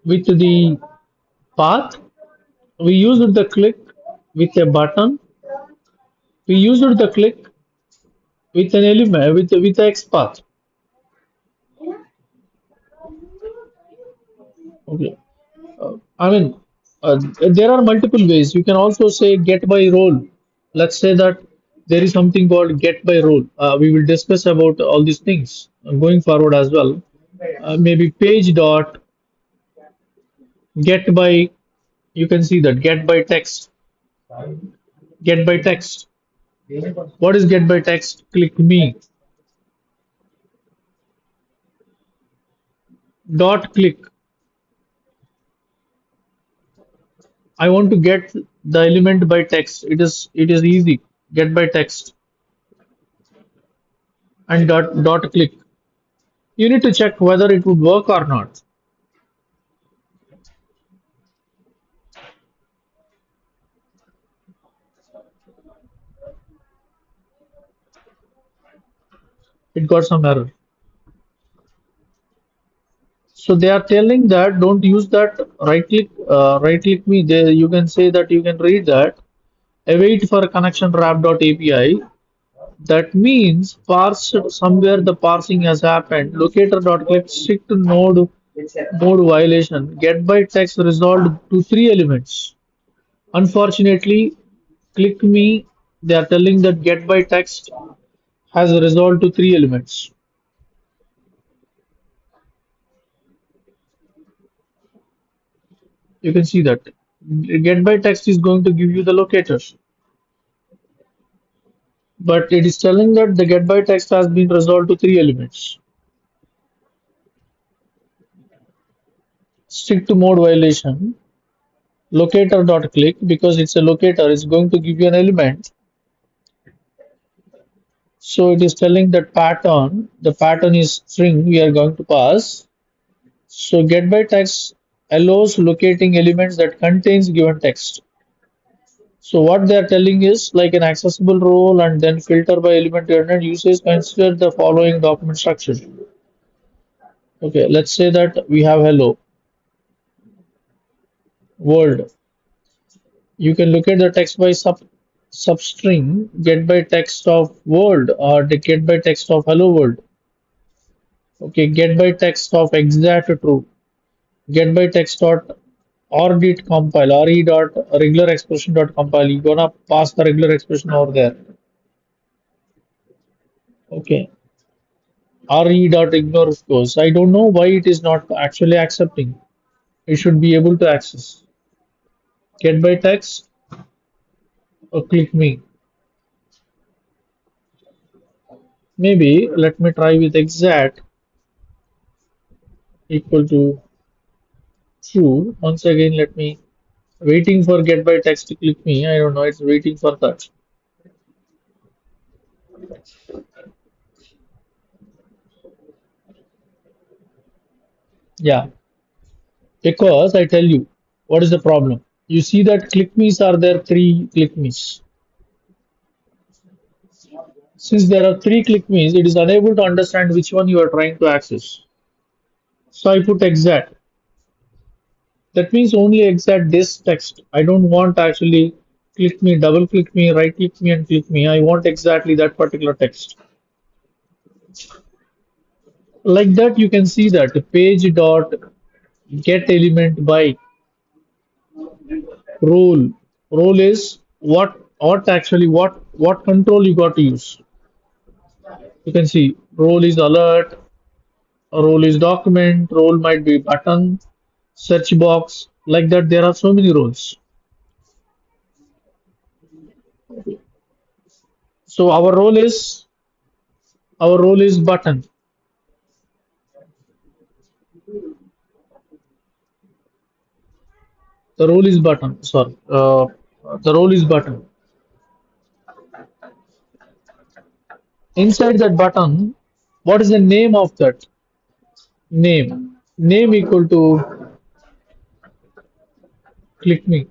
with the path. We used the click with a button. We used the click with an element with the X path. Okay. I mean, there are multiple ways. You can also say get by role. Let's say that there is something called get by role. We will discuss about all these things going forward as well. Maybe page dot get by. You can see that get by text. Get by text. What is get by text? Click me. Dot click. I want to get the element by text. It is easy. Get by text and dot click. You need to check whether it would work or not. It got some error. So they are telling that don't use that right click me. You can say that you can read that await for connection wrap.api. That means parse somewhere the parsing has happened. Locator dot click strict node violation. Get by text resolved to three elements. Unfortunately, click me. They are telling that get by text has resolved to three elements. You can see that get by text is going to give you the locators, but it is telling that the get by text has been resolved to three elements. Strict mode violation. Locator dot click, because it's a locator, it's going to give you an element. So it is telling that pattern. The pattern is string we are going to pass. So get by text allows locating elements that contains given text. So what they are telling is like an accessible role and then filter by element internet usage, consider the following document structure. Okay, let's say that we have hello world. You can look at the text by substring, get by text of world or the get by text of hello world. Okay, get by text of exact true. Get by text dot or did compile re dot regular expression dot compile. You're gonna pass the regular expression over there. Okay, re dot ignore goes. I don't know why it is not actually accepting. It should be able to access. Get by text or click me. Maybe let me try with exact equal to true. Once again, let me waiting for get by text to click me. I don't know. It's waiting for that. Yeah, because I tell you what is the problem. You see that click me's are there three click me's. Since there are three click me's, it is unable to understand which one you are trying to access. So I put exact. That means only exact this text. I don't want actually click me, double click me, right click me, and click me. I want exactly that particular text. Like that, you can see that page dot get element by role. Role is what control you got to use. You can see role is alert, role is document, role might be button, search box. Like that, there are so many roles. So our role is button. The role is button. Sorry, the role is button. Inside that button, what is the name of that name? Name equal to click me.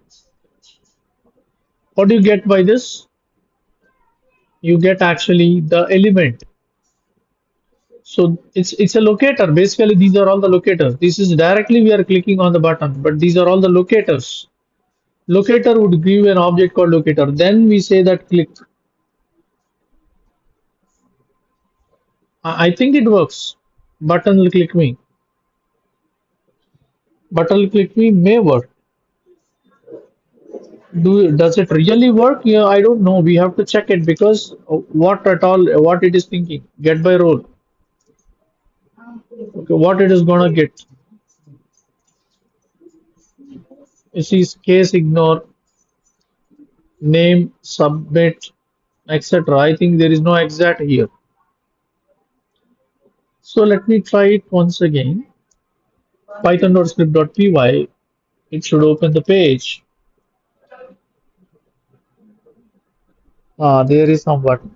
What do you get by this? You get actually the element. So it's a locator. Basically, these are all the locators. This is directly we are clicking on the button, but these are all the locators. Locator would give an object called locator. Then we say that click. I think it works. Button will click me. Button will click me may work. Does it really work? Yeah, I don't know. We have to check it because what it is thinking. Get by role. Okay, what it is gonna get. You see case ignore, name, submit. etc. I think there is no exact here. So let me try it once again. Python.script.py. It should open the page. There is some button.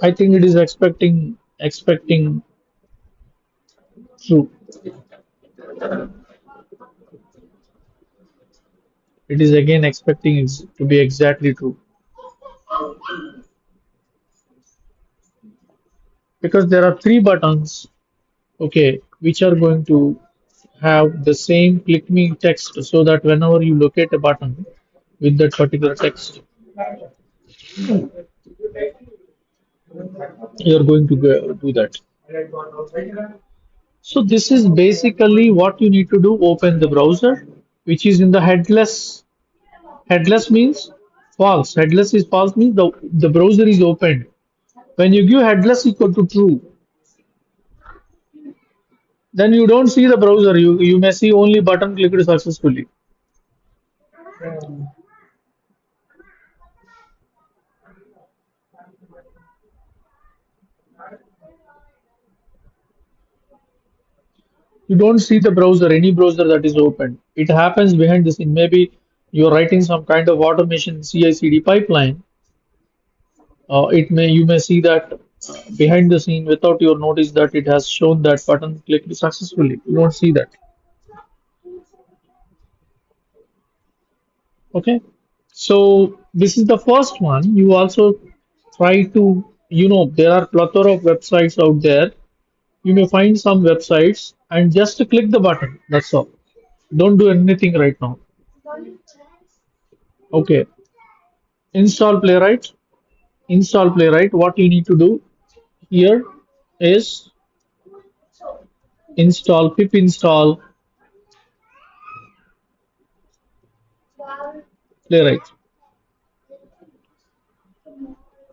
I think it is expecting true. It is again expecting it to be exactly true because there are three buttons, okay, which are going to have the same click me text so that whenever you locate a button with that particular text, you are going to do that. So this is basically what you need to do. Open the browser, which is in the headless. Headless means false. Headless is false means the browser is opened. When you give headless equal to true, then you don't see the browser. You may see only button clicked successfully. You don't see the browser, any browser that is open. It happens behind the scene. Maybe you're writing some kind of automation CI/CD pipeline. It may you may see that behind the scene without your notice that it has shown that button clicked successfully. You don't see that. Okay. So this is the first one. You also try to, there are plethora of websites out there. You may find some websites and just click the button. That's all. Don't do anything right now. Okay. Install Playwright. Install Playwright. What you need to do here is pip install Playwright.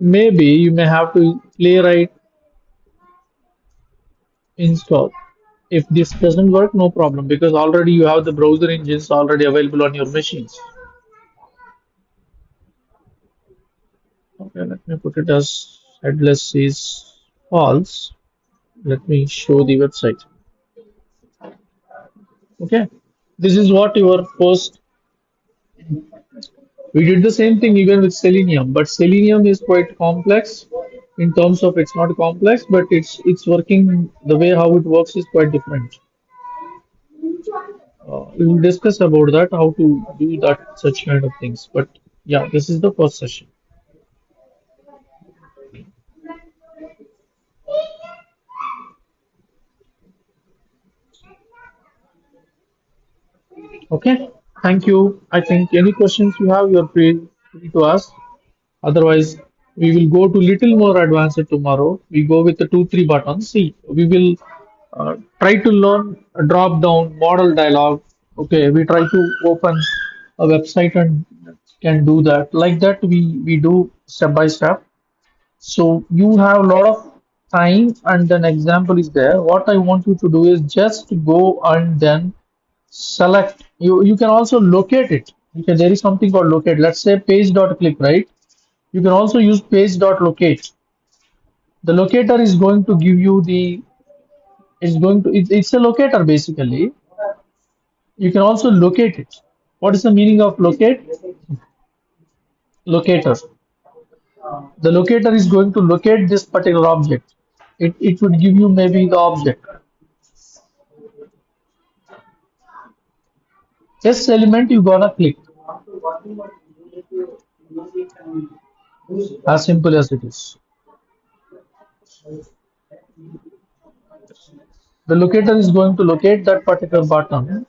Maybe you may have to Playwright install. If this doesn't work, no problem because already you have the browser engines already available on your machines. Okay, let me put it as headless is false. Let me show the website. Okay, this is what your first. We did the same thing even with Selenium, but Selenium is quite complex in terms of it's not complex, but it's working the way how it works is quite different. We will discuss about that, how to do that, such kind of things. But yeah, this is the first session. Okay, thank you. I think any questions you have, you're free to ask. Otherwise, we will go to little more advanced tomorrow. We go with the two, three buttons. See, we will try to learn a drop down model dialog. Okay, we try to open a website and can do that. Like that, we do step by step. So you have a lot of time and an example is there. What I want you to do is just go and then select. You can also locate it. Okay, there is something called locate. Let's say page dot click, right? You can also use page dot locate. The locator is going to give you the it's a locator basically. You can also locate it. What is the meaning of locate? Locator. The locator is going to locate this particular object. It would give you maybe the object. This element you gonna click. As simple as it is. The locator is going to locate that particular button.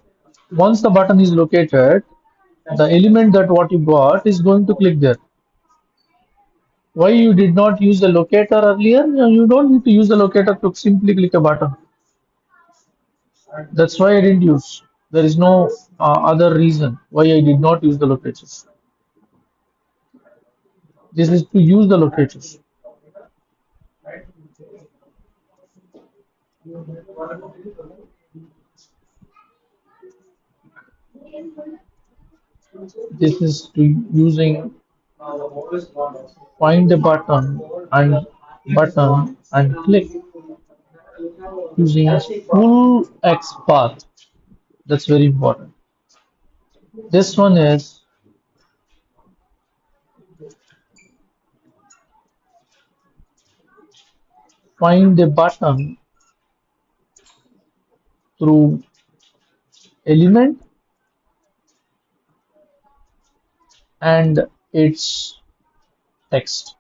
Once the button is located, the element that what you got is going to click there. Why you did not use the locator earlier? No, you don't need to use the locator to simply click a button. That's why I didn't use. There is no other reason why I did not use the locators. This is to use the locators. This is to using find a button and click using full X path. That's very important. This one is find a button through element and its text.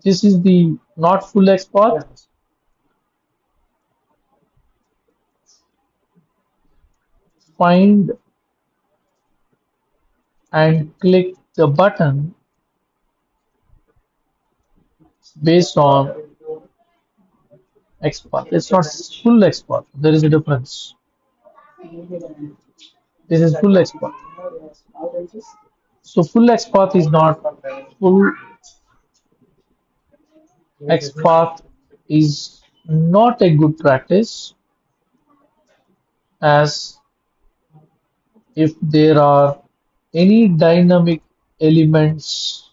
This is the not full X path. Find and click the button based on X path. It's not full X path. There is a difference. This is full X path. So full X path is not full X path is not a good practice as if there are any dynamic elements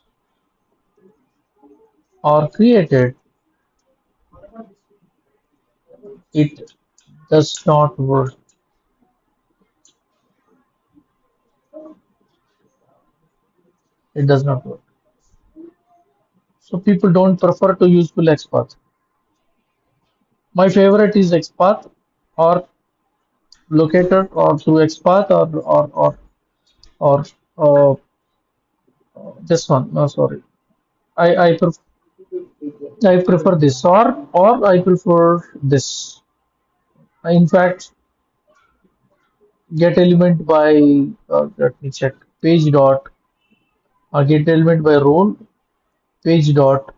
are created, it does not work. It does not work. So people don't prefer to use full XPath. My favorite is XPath or locator or through XPath or uh, this one. No, sorry. I I prefer this or I prefer this. In fact, get element by let me check page dot get element by role page dot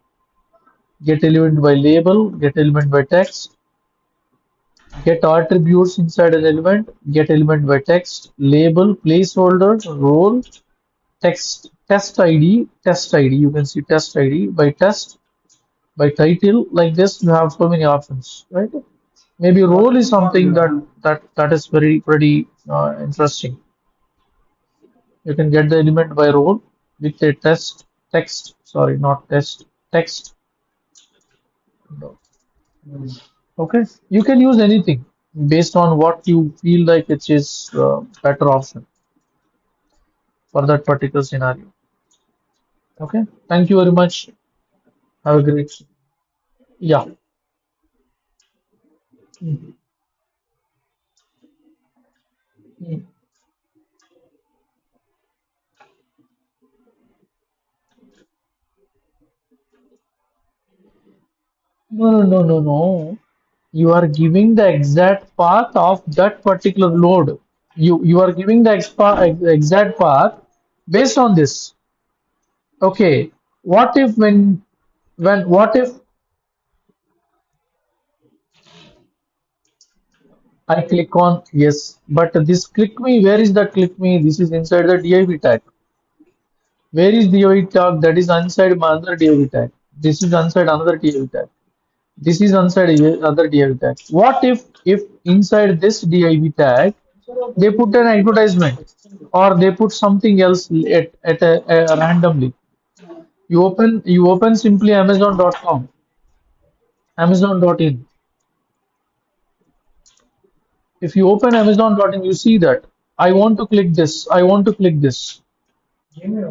get element by label get element by text get attributes inside an element get element by text label placeholder role text test id you can see test id by test by title like this you have so many options, right? Maybe role is something that is very pretty interesting. You can get the element by role with a text, sorry, not test, text. No. Okay, you can use anything based on what you feel like it is better option for that particular scenario. Okay, thank you very much. Have a great, yeah. Mm. Mm. No. You are giving the exact path of that particular load. You are giving the exact path based on this. Okay, what if when what if I click on yes, but this click me, where is that click me? This is inside the div tag. Where is div tag? That is inside my other div tag. This is inside another div tag. This is inside other div tag. What if inside this div tag they put an advertisement or they put something else at a randomly. You open simply Amazon.com, Amazon.in. If you open Amazon.in, you see that I want to click this. I want to click this.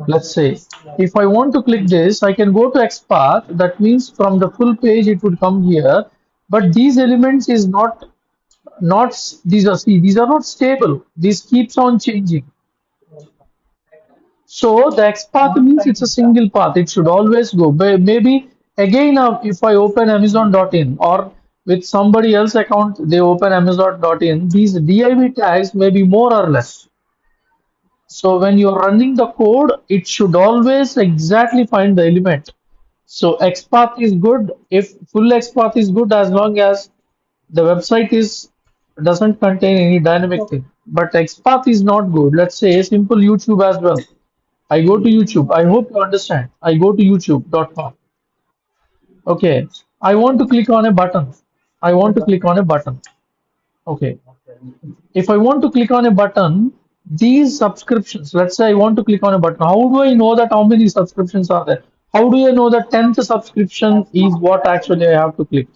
Let's say if I want to click this, I can go to XPath. That means from the full page it would come here. But these elements is not these are see these are not stable. This keeps on changing. So the X path means it's a single path. It should always go. Maybe again, if I open Amazon.in or with somebody else account, they open Amazon.in. These div tags may be more or less. So when you're running the code, it should always exactly find the element. So XPath is good if full XPath is good as long as the website is doesn't contain any dynamic thing. But XPath is not good. Let's say simple YouTube as well. I go to YouTube. I hope you understand. I go to youtube.com. Okay. I want to click on a button. I want to click on a button. Okay. If I want to click on a button, these subscriptions, let's say I want to click on a button, how do I know that how many subscriptions are there? How do I know the 10th subscription is what actually I have to click?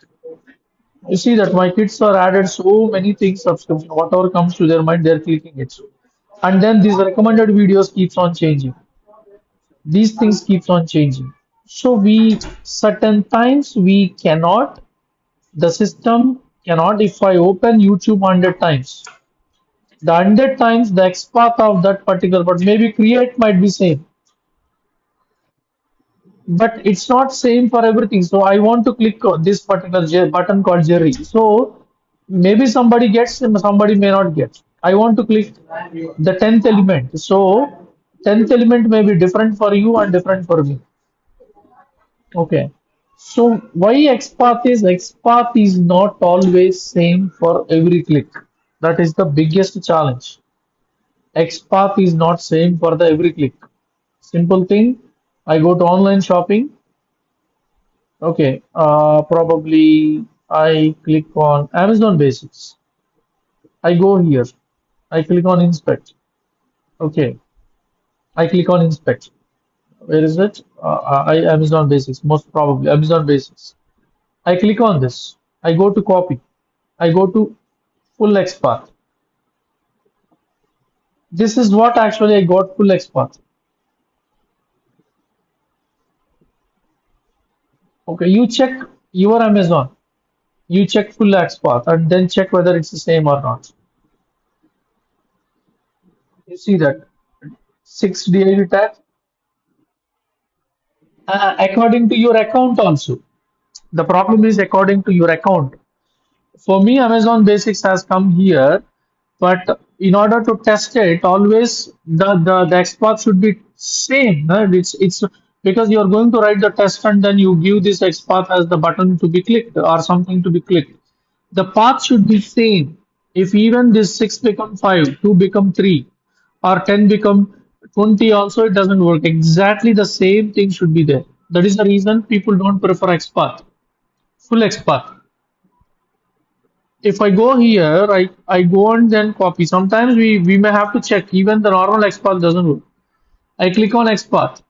You see that my kids are added so many things, subscription, whatever comes to their mind, they're clicking it. And then these recommended videos keeps on changing. These things keeps on changing. So we certain times we cannot, the system cannot, if I open YouTube 100 times, the 100 times the XPath of that particular, but maybe create might be same, but it's not same for everything. So I want to click on this particular button called Jerry. So maybe somebody gets and somebody may not get. I want to click the 10th element. So 10th element may be different for you and different for me. Okay. So why XPath is not always same for every click. That is the biggest challenge. XPath is not same for the every click. Simple thing. I go to online shopping. Okay. Probably I click on Amazon Basics. I go here. I click on inspect. Okay. I click on inspect. Where is it? I Amazon Basics. Most probably Amazon Basics. I click on this. I go to copy. I go to full XPath. This is what actually I got full XPath. Okay, you check your Amazon. You check full XPath and then check whether it's the same or not. You see that 6 DID tag according to your account also. The problem is according to your account. For me, Amazon Basics has come here, but in order to test it, always the XPath should be same. It's because you are going to write the test and then you give this XPath as the button to be clicked or something to be clicked. The path should be same. If even this 6 become 5, 2 become 3, or 10 become 20 also, it doesn't work. Exactly the same thing should be there. That is the reason people don't prefer XPath, full XPath. If I go here, I go and then copy. Sometimes we may have to check. Even the normal XPath doesn't work. I click on XPath.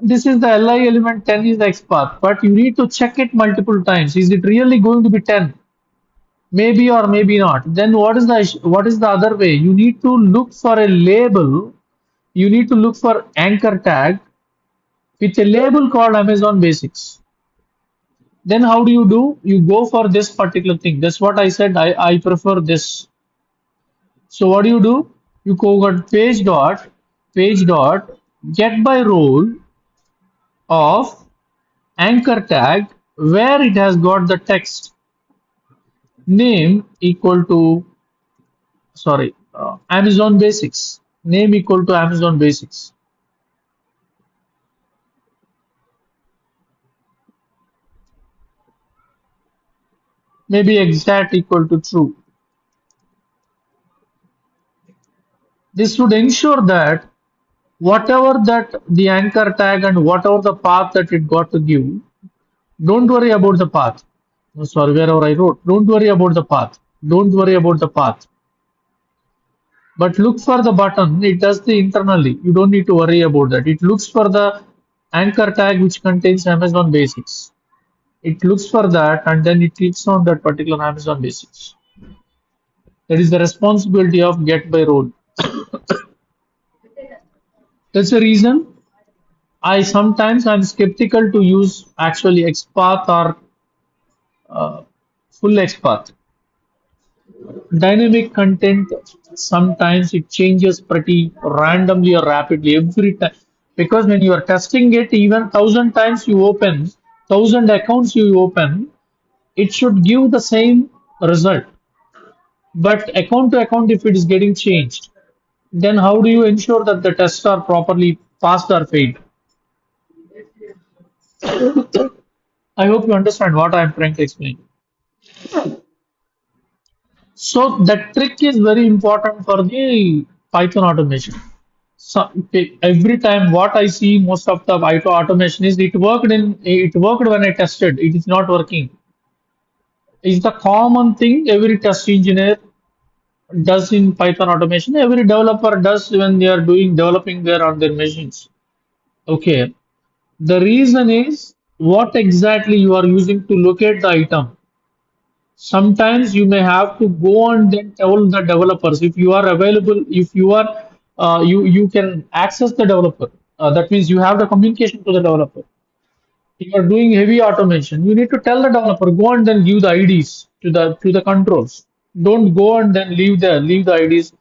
This is the LI element 10 is the XPath, but you need to check it multiple times. Is it really going to be 10? Maybe or maybe not. Then what is the other way? You need to look for a label. You need to look for anchor tag with a label called Amazon Basics. Then how do you do? You go for this particular thing. That's what I said. I prefer this. So what do? You go got page dot get by role of anchor tag where it has got the text name equal to Amazon Basics, name equal to Amazon Basics. Maybe exact equal to true. This would ensure that whatever that the anchor tag and whatever the path that it got to give, don't worry about the path. Oh, sorry, wherever I wrote, don't worry about the path. Don't worry about the path. But look for the button. It does the internally. You don't need to worry about that. It looks for the anchor tag which contains Amazon Basics. It looks for that and then it clicks on that particular Amazon Basics. That is the responsibility of get by role. That's the reason I sometimes I'm skeptical to use actually XPath or full XPath. Dynamic content sometimes it changes pretty randomly or rapidly every time because when you are testing it, even 1,000 times you open, 1,000 accounts you open, it should give the same result. But account to account, if it is getting changed, then how do you ensure that the tests are properly passed or failed? I hope you understand what I am trying to explain. So that trick is very important for the Python automation. So every time what I see most of the automation is it worked when I tested, it is not working. is the common thing every test engineer does in Python automation. Every developer does when they are doing developing there on their machines. Okay. The reason is what exactly you are using to locate the item. Sometimes you may have to go and then tell the developers if you are available, if you are you can access the developer. That means you have the communication to the developer. If you are doing heavy automation, you need to tell the developer, go and then give the IDs to the controls. Don't go and then leave the IDs.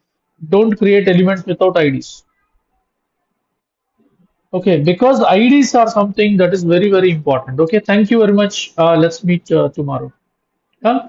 Don't create elements without IDs. Okay, because IDs are something that is very, very important. Okay, thank you very much. Let's meet tomorrow. Huh?